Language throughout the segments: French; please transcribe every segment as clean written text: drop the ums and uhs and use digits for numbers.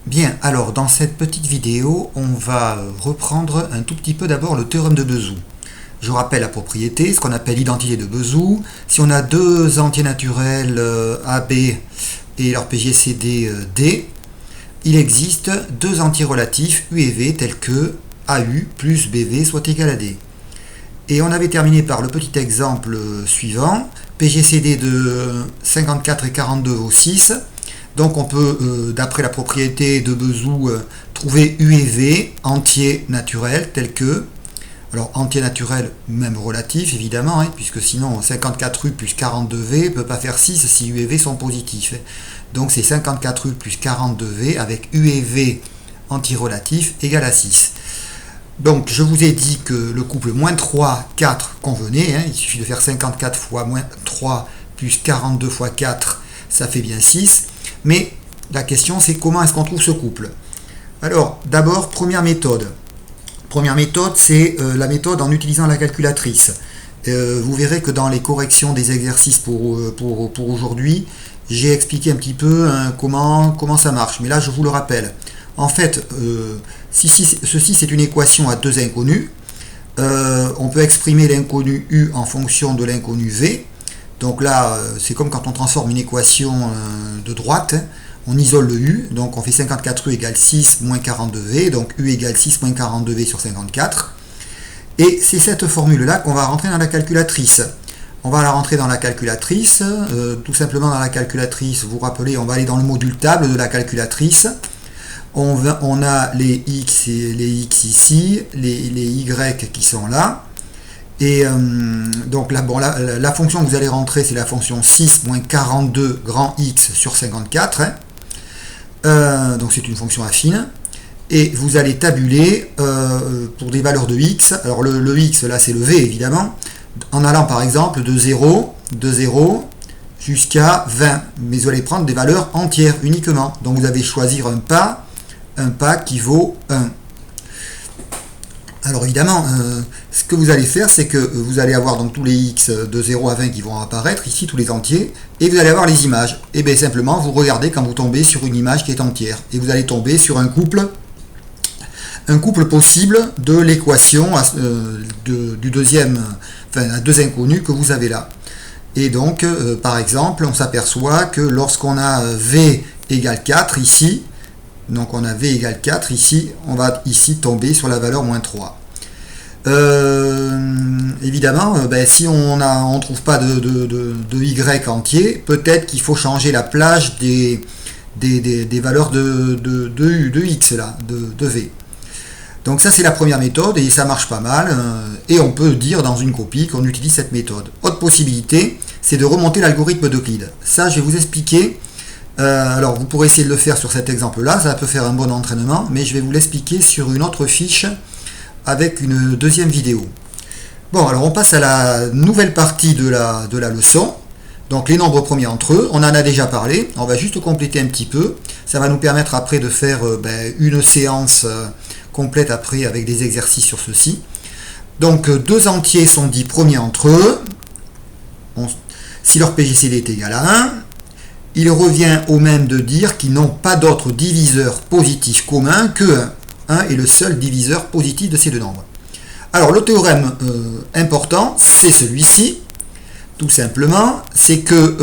Bien, alors dans cette petite vidéo, on va reprendre un tout petit peu d'abord le théorème de Bezout. Je rappelle la propriété, ce qu'on appelle l'identité de Bezout. Si on a deux entiers naturels AB et leur PGCD D, il existe deux entiers relatifs U et V tels que AU plus BV soit égal à D. Et on avait terminé par le petit exemple suivant, PGCD de 54 et 42 vaut 6. Donc on peut, d'après la propriété de Bezout, trouver U et V entiers naturels tels que, alors entiers naturels même relatifs évidemment, puisque sinon 54U plus 42V ne peut pas faire 6 si U et V sont positifs. Donc c'est 54U plus 42V avec U et V antirelatifs égal à 6. Donc je vous ai dit que le couple moins 3, 4 convenait, il suffit de faire 54 fois moins 3 plus 42 fois 4, ça fait bien 6. Mais la question c'est comment est-ce qu'on trouve ce couple? Alors d'abord, première méthode. Première méthode, c'est la méthode en utilisant la calculatrice. Vous verrez que dans les corrections des exercices pour aujourd'hui, j'ai expliqué un petit peu comment ça marche. Mais là, je vous le rappelle. En fait, ceci c'est une équation à deux inconnus. On peut exprimer l'inconnu U en fonction de l'inconnu V. Donc là, c'est comme quand on transforme une équation de droite, on isole le U, donc on fait 54U égale 6 moins 42V, donc U égale 6 moins 42V sur 54. Et c'est cette formule-là qu'on va rentrer dans la calculatrice. On va la rentrer dans la calculatrice, tout simplement dans la calculatrice, vous vous rappelez, on va aller dans le module table de la calculatrice. On a les X et les X ici, les Y qui sont là. Et donc là, bon, la fonction que vous allez rentrer, c'est la fonction 6 moins 42 grand X sur 54. Donc c'est une fonction affine. Et vous allez tabuler pour des valeurs de X. Alors le X, là, c'est le V, évidemment. En allant, par exemple, de 0 jusqu'à 20. Mais vous allez prendre des valeurs entières uniquement. Donc vous allez choisir un pas qui vaut 1. Alors évidemment, ce que vous allez faire, c'est que vous allez avoir donc tous les X de 0 à 20 qui vont apparaître, ici tous les entiers, et vous allez avoir les images. Et bien simplement, vous regardez quand vous tombez sur une image qui est entière, et vous allez tomber sur un couple possible de l'équation du deuxième, enfin à deux inconnus que vous avez là. Et donc, par exemple, on s'aperçoit que lorsqu'on a V égale 4 ici, donc on a V égale 4 ici, on va ici tomber sur la valeur moins 3. Évidemment, si on ne trouve pas de Y entier, peut-être qu'il faut changer la plage des valeurs de X là, de V. Donc ça c'est la première méthode et ça marche pas mal. Et on peut dire dans une copie qu'on utilise cette méthode. Autre possibilité, c'est de remonter l'algorithme d'Euclide. Ça je vais vous expliquer. Alors vous pourrez essayer de le faire sur cet exemple là, ça peut faire un bon entraînement, mais je vais vous l'expliquer sur une autre fiche avec une deuxième vidéo. Bon, alors on passe à la nouvelle partie de la leçon, donc les nombres premiers entre eux, on en a déjà parlé, on va juste compléter un petit peu, ça va nous permettre après de faire une séance complète après avec des exercices sur ceci. Donc deux entiers sont dits premiers entre eux, si leur PGCD est égal à 1, il revient au même de dire qu'ils n'ont pas d'autre diviseur positif commun que 1. 1 est le seul diviseur positif de ces deux nombres. Alors le théorème important, c'est celui-ci, tout simplement, c'est que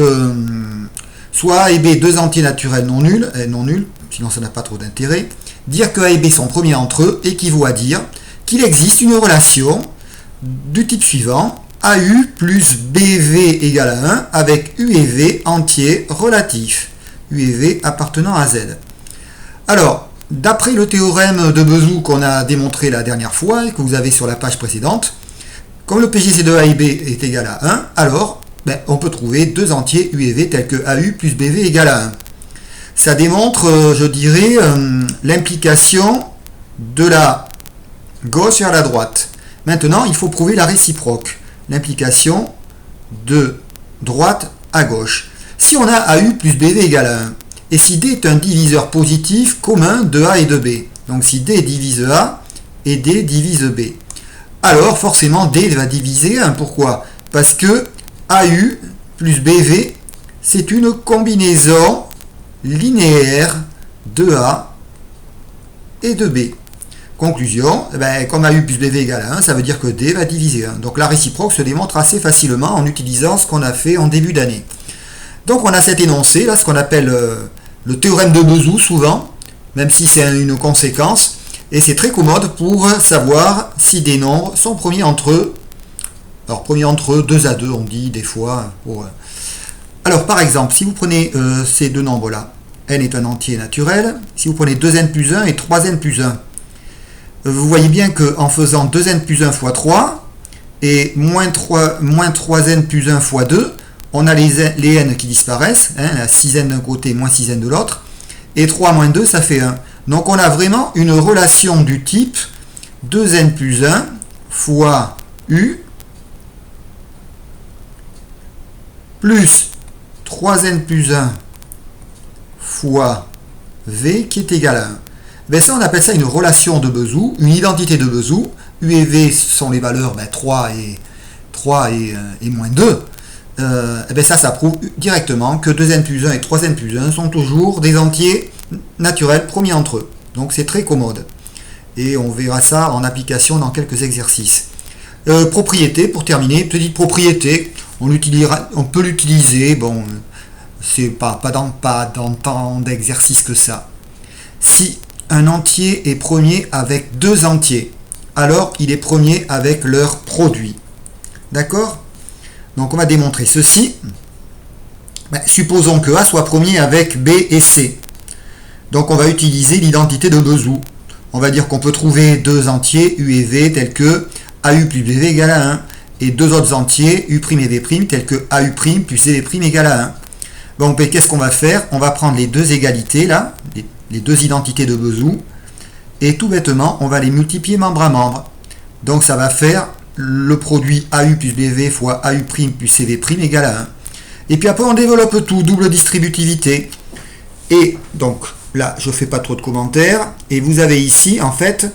soit A et B, deux entiers naturels non nuls, sinon ça n'a pas trop d'intérêt, dire que A et B sont premiers entre eux équivaut à dire qu'il existe une relation du type suivant, AU plus BV égale à 1 avec U et V entiers relatifs, U et V appartenant à Z. Alors, d'après le théorème de Bezout qu'on a démontré la dernière fois, et que vous avez sur la page précédente, comme le PGC de A et B est égal à 1, alors on peut trouver deux entiers U et V tels que AU plus BV égale à 1. Ça démontre, je dirais, l'implication de la gauche vers la droite. Maintenant, il faut prouver la réciproque. L'implication de droite à gauche. Si on a AU plus BV égale à 1, et si D est un diviseur positif commun de A et de B, donc si D divise A et D divise B, alors forcément D va diviser 1. Pourquoi? Parce que AU plus BV, c'est une combinaison linéaire de A et de B. Conclusion, comme AU plus BV égale 1, ça veut dire que D va diviser 1. Donc la réciproque se démontre assez facilement en utilisant ce qu'on a fait en début d'année. Donc on a cet énoncé, là, ce qu'on appelle le théorème de Bezout, souvent, même si c'est une conséquence, et c'est très commode pour savoir si des nombres sont premiers entre eux. Alors premiers entre eux, 2 à 2, on dit des fois. Alors par exemple, si vous prenez ces deux nombres-là, n est un entier naturel, si vous prenez 2n plus 1 et 3n plus 1, vous voyez bien qu'en faisant 2n plus 1 fois 3 et moins 3n plus 1 fois 2, on a les n qui disparaissent, la 6n d'un côté, moins 6n de l'autre, et 3 moins 2, ça fait 1. Donc on a vraiment une relation du type 2n plus 1 fois u plus 3n plus 1 fois v qui est égal à 1. Ça, on appelle ça une relation de Bezout, une identité de Bezout. U et V sont les valeurs 3 et moins 2. Ça prouve directement que 2n plus 1 et 3n plus 1 sont toujours des entiers naturels premiers entre eux. Donc c'est très commode. Et on verra ça en application dans quelques exercices. Propriété, pour terminer, petite propriété, on peut l'utiliser, bon, c'est pas dans tant d'exercices que ça. Si un entier est premier avec deux entiers, alors il est premier avec leur produit. D'accord? Donc on va démontrer ceci. Supposons que A soit premier avec B et C. Donc on va utiliser l'identité de Bezout. On va dire qu'on peut trouver deux entiers U et V tels que AU plus BV égale à 1 et deux autres entiers U' et V' tels que AU' plus CV' égale à 1. Bon, qu'est-ce qu'on va faire? On va prendre les deux égalités là, les deux identités de Bezout, et tout bêtement, on va les multiplier membre à membre. Donc ça va faire le produit AU plus BV fois AU' plus CV' égale à 1. Et puis après, on développe tout, double distributivité. Et donc là, je ne fais pas trop de commentaires. Et vous avez ici, en fait,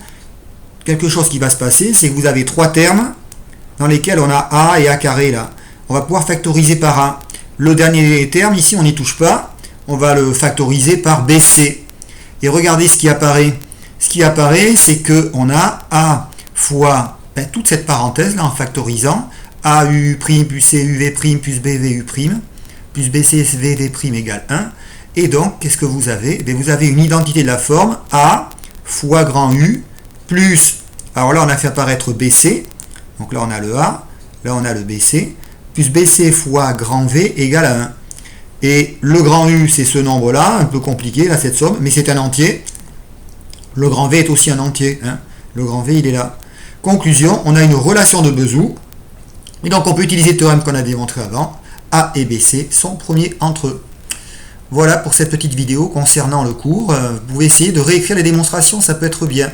quelque chose qui va se passer, c'est que vous avez trois termes dans lesquels on a A et A carré là. On va pouvoir factoriser par 1. Le dernier terme, ici, on n'y touche pas. On va le factoriser par BC. Et regardez ce qui apparaît. Ce qui apparaît, c'est qu'on a A fois toute cette parenthèse là en factorisant. AU' plus CUV' plus BVU' plus BCVV' égale 1. Et donc, qu'est-ce que vous avez? Vous avez une identité de la forme A fois grand U plus, alors là on a fait apparaître BC, donc là on a le A, là on a le BC, plus BC fois grand V égale à 1. Et le grand U, c'est ce nombre-là, un peu compliqué, là, cette somme, mais c'est un entier. Le grand V est aussi un entier. Le grand V, il est là. Conclusion, on a une relation de Bezout. Et donc, on peut utiliser le théorème qu'on a démontré avant. A et BC sont premiers entre eux. Voilà pour cette petite vidéo concernant le cours. Vous pouvez essayer de réécrire les démonstrations, ça peut être bien.